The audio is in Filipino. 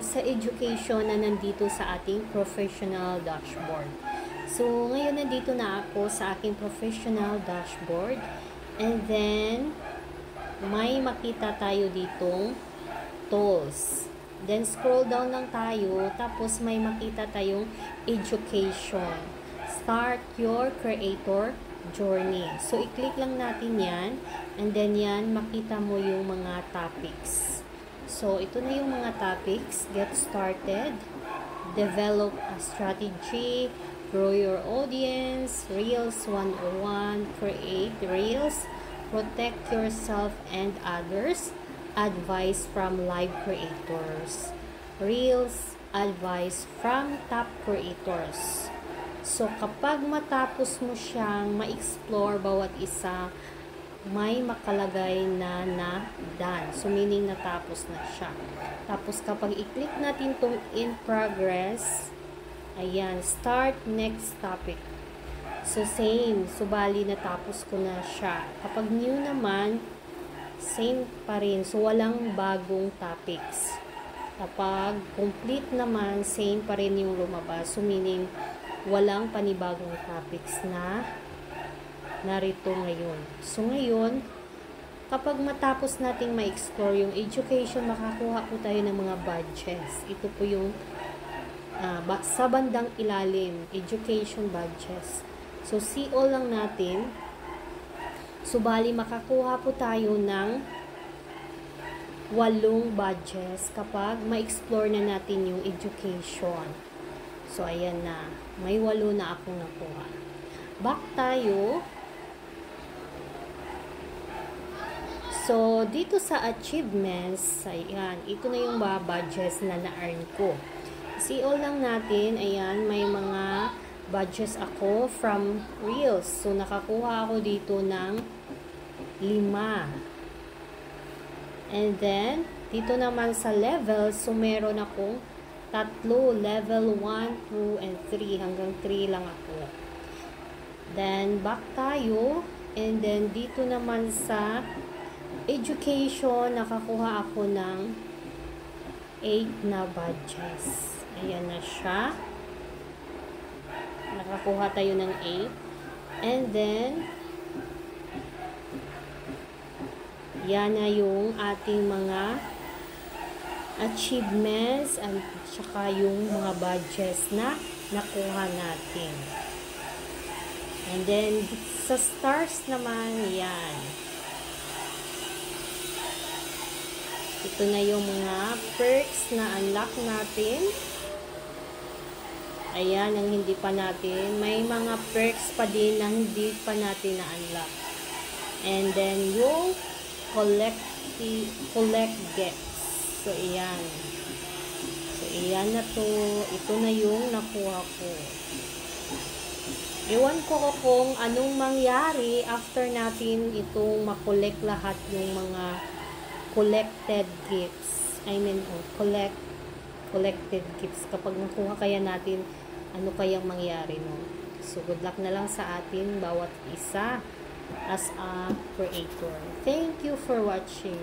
about sa education na nandito sa ating professional dashboard. So, ngayon nandito na ako sa aking professional dashboard. And then, may makita tayo ditong tools. Then, scroll down lang tayo. Tapos, may makita tayong education. Start your creator journey. So, i-click lang natin yan. And then, yan, makita mo yung mga topics. So, ito na yung mga topics. Get started. Develop a strategy. Grow your audience. Reels 101. Create Reels. Protect yourself and others. Advice from live creators. Reels. Advice from top creators. So, kapag matapos mo siyang ma-explore bawat isa, may makalagay na done. So, meaning natapos na siya. Tapos, kapag i-click natin itong in progress, ayan, start next topic. So, same. So, bali, natapos ko na siya. Kapag new naman, same pa rin. So, walang bagong topics. Kapag complete naman, same pa rin yung lumabas. So, meaning, walang panibagong topics na narito ngayon. So, ngayon, kapag matapos nating ma-explore yung education, makakuha po tayo ng mga badges. Ito po yung sa bandang ilalim, education badges. So, see all lang natin. So, bali, makakuha po tayo ng 8 badges kapag ma-explore na natin yung education. So, ayan na. May 8 na akong nakuha. Back tayo. So, dito sa achievements, ayan, ito na yung mga badges na na-earn ko. See all lang natin, ayan, may mga badges ako from Reels. So, nakakuha ako dito ng 5. And then, dito naman sa levels, so meron akong 3, level 1, 2, and 3. Hanggang 3 lang ako. Then, back tayo. And then, dito naman sa education, nakakuha ako ng 8 na badges. Ayan na siya. Nakakuha tayo ng 8. And then, yan na yung ating mga achievements at saka yung mga badges na nakuha natin. And then, sa stars naman, yan. Ito na yung mga perks na unlock natin. Ayan, ang hindi pa natin. May mga perks pa din na hindi pa natin na-unlock. And then, yung collect gets. So, ayan. So, ayan na to. Ito na yung nakuha ko. Ewan ko kung anong mangyari after natin itong makolect lahat yung mga collected gifts. I mean, collected gifts. Kapag nakuha kaya natin, ano kayang mangyari, no? So, good luck na lang sa atin bawat isa as a creator. Thank you for watching.